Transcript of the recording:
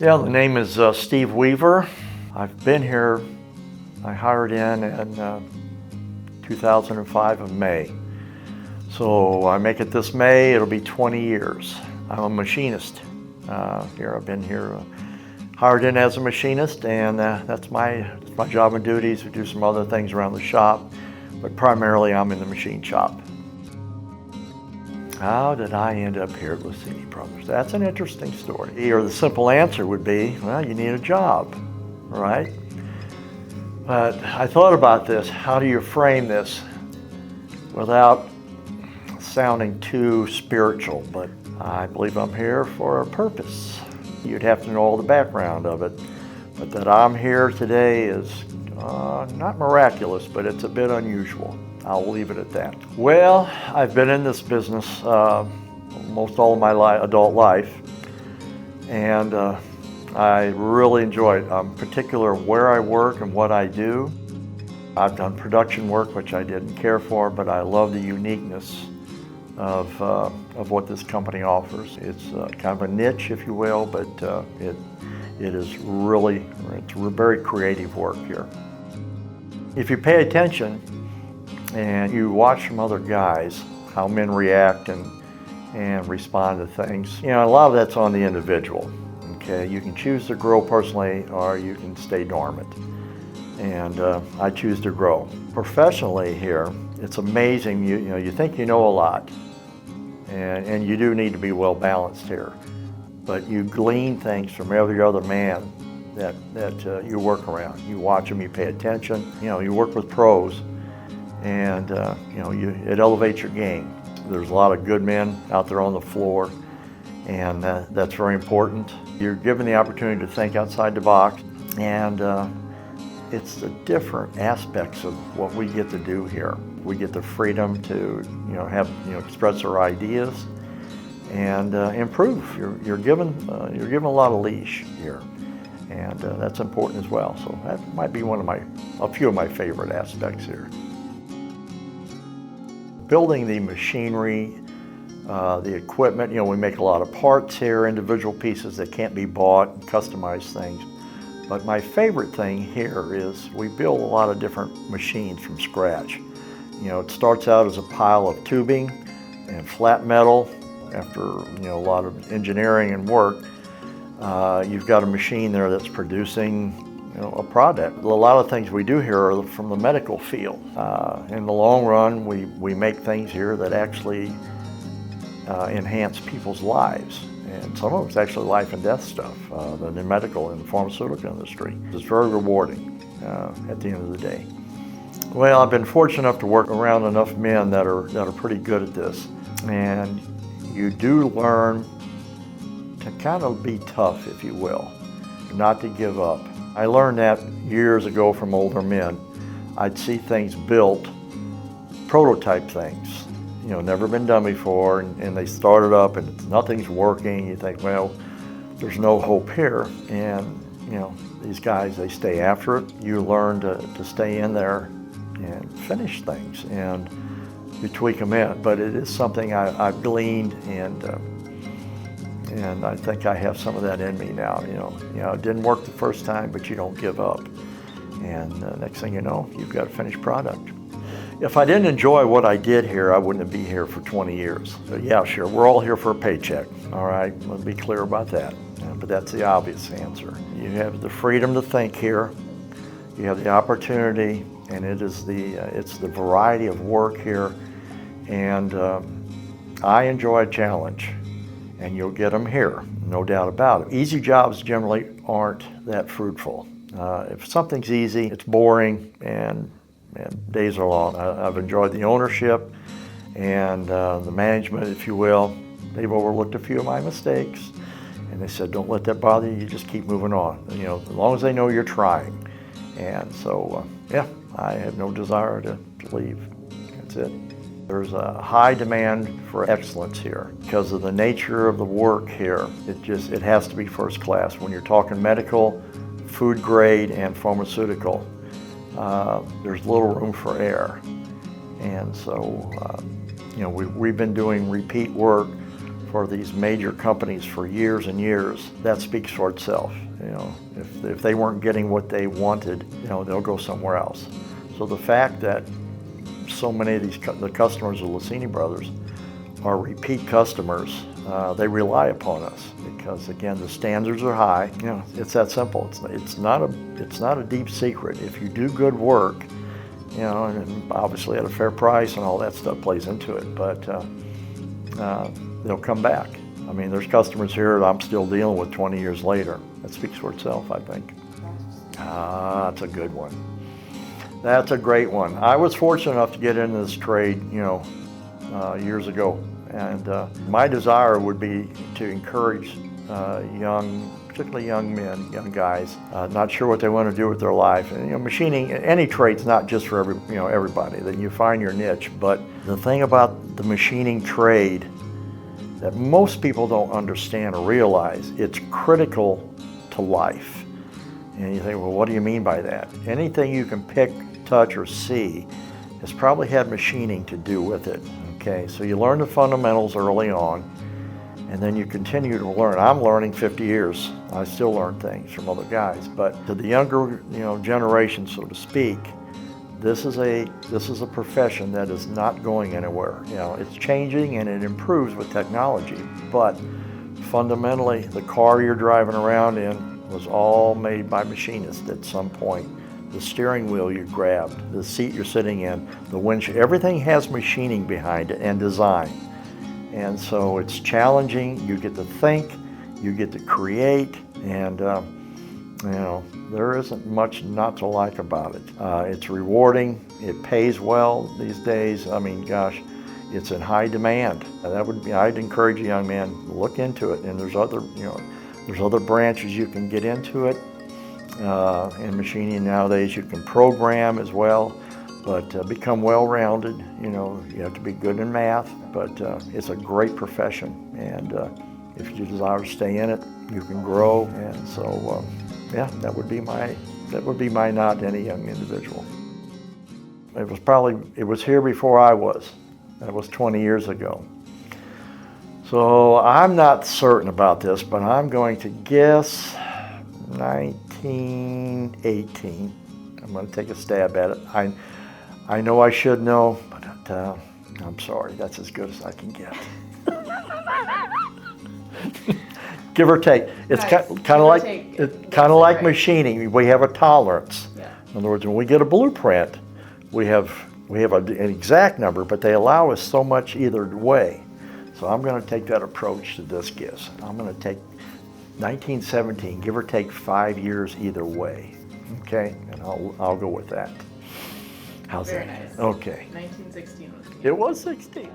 Yeah, the name is Steve Weaver. I've been here, I hired in 2005 of May. So I make it this May, it'll be 20 years. I'm a machinist here. I've been here hired in as a machinist, and that's my job and duties. We do some other things around the shop, but primarily I'm in the machine shop. How did I end up here at Lucini Brothers? That's an interesting story. Or the simple answer would be, well, you need a job, right? But I thought about this. How do you frame this without sounding too spiritual? But I believe I'm here for a purpose. You'd have to know all the background of it. But that I'm here today is not miraculous, but it's a bit unusual. I'll leave it at that. Well, I've been in this business most all of my adult life, and I really enjoy it. I'm particular where I work and what I do. I've done production work, which I didn't care for, but I love the uniqueness of what this company offers. It's kind of a niche, if you will, but it is really, it's very creative work here. If you pay attention, and you watch from other guys how men react and respond to things. You know, a lot of that's on the individual. Okay, you can choose to grow personally, or you can stay dormant. And I choose to grow. Professionally here, it's amazing. You think you know a lot, and you do need to be well balanced here. But you glean things from every other man that you work around. You watch them, you pay attention. You know, you work with pros. And it elevates your game. There's a lot of good men out there on the floor, and that's very important. You're given the opportunity to think outside the box, and it's the different aspects of what we get to do here. We get the freedom to express our ideas and improve. You're given a lot of leash here, and that's important as well. So that might be a few of my favorite aspects here. Building the machinery, the equipment, we make a lot of parts here, individual pieces that can't be bought, customized things. But my favorite thing here is we build a lot of different machines from scratch. It starts out as a pile of tubing and flat metal. After a lot of engineering and work, you've got a machine there that's producing a product. A lot of things we do here are from the medical field. In the long run, we make things here that actually enhance people's lives. And some of it's actually life and death stuff, the medical and the pharmaceutical industry. It's very rewarding at the end of the day. Well, I've been fortunate enough to work around enough men that are pretty good at this. And you do learn to kind of be tough, if you will, not to give up. I learned that years ago from older men. I'd see things built, prototype things, never been done before, and they started up and nothing's working. You think, well, there's no hope here. And, these guys, they stay after it. You learn to stay in there and finish things, and you tweak them in. But it is something I've gleaned, and I think I have some of that in me now. It didn't work the first time, but you don't give up. And next thing you know, you've got a finished product. If I didn't enjoy what I did here, I wouldn't be here for 20 years. So yeah, sure, we're all here for a paycheck. All right, let's be clear about that. But that's the obvious answer. You have the freedom to think here. You have the opportunity, and it's the variety of work here. And I enjoy a challenge. And you'll get them here, no doubt about it. Easy jobs generally aren't that fruitful. If something's easy, it's boring, and days are long. I've enjoyed the ownership and the management, if you will. They've overlooked a few of my mistakes, and they said, don't let that bother you, just keep moving on. As long as they know you're trying. And so, I have no desire to leave. That's it. There's a high demand for excellence here because of the nature of the work here. It has to be first class. When you're talking medical, food grade, and pharmaceutical, there's little room for error. And so, we've been doing repeat work for these major companies for years and years, that speaks for itself. You know, if they weren't getting what they wanted, you know, they'll go somewhere else. So the fact that so many of the customers of Lucini Brothers are repeat customers, they rely upon us because, again, the standards are high. You know, it's that simple. It's not a deep secret. If you do good work, you know, and obviously at a fair price and all that stuff plays into it, but they'll come back. I mean, there's customers here that I'm still dealing with 20 years later. That speaks for itself, I think. That's a good one. That's a great one. I was fortunate enough to get into this trade, you know, years ago. And my desire would be to encourage particularly young men, young guys, not sure what they want to do with their life. And, you know, machining, any trade's not just for everybody. Then you find your niche. But the thing about the machining trade that most people don't understand or realize, it's critical to life. And you think, well, what do you mean by that? Anything you can pick, touch, or see has probably had machining to do with it. Okay, so you learn the fundamentals early on, and then you continue to learn. I'm learning 50 years. I still learn things from other guys, but to the younger, you know, generation, so to speak, this is a profession that is not going anywhere. You know, it's changing and it improves with technology, but fundamentally, the car you're driving around in was all made by machinists at some point. The steering wheel you grabbed, the seat you're sitting in, the windshield, everything has machining behind it and design. And so it's challenging. You get to think, you get to create, and you know, there isn't much not to like about it. It's rewarding. It pays well these days. I mean, gosh, it's in high demand. I'd encourage a young man to look into it. And there's other branches you can get into it. In machining nowadays, you can program as well, but become well-rounded. You know, you have to be good in math, but it's a great profession. And if you desire to stay in it, you can grow. And so, yeah, that would be my nod to any young individual. It was here before I was. That was 20 years ago. So I'm not certain about this, but I'm going to guess 1918. I'm going to take a stab at it. I know I should know, but I'm sorry. That's as good as I can get. Give or take. It's kind of like machining. We have a tolerance. Yeah. In other words, when we get a blueprint, we have an exact number, but they allow us so much either way. So I'm going to take that approach to this guess. I'm going to take 1917, give or take 5 years either way. Okay, and I'll go with that. How's Very that? nice. Okay. 1916 was the It was 16.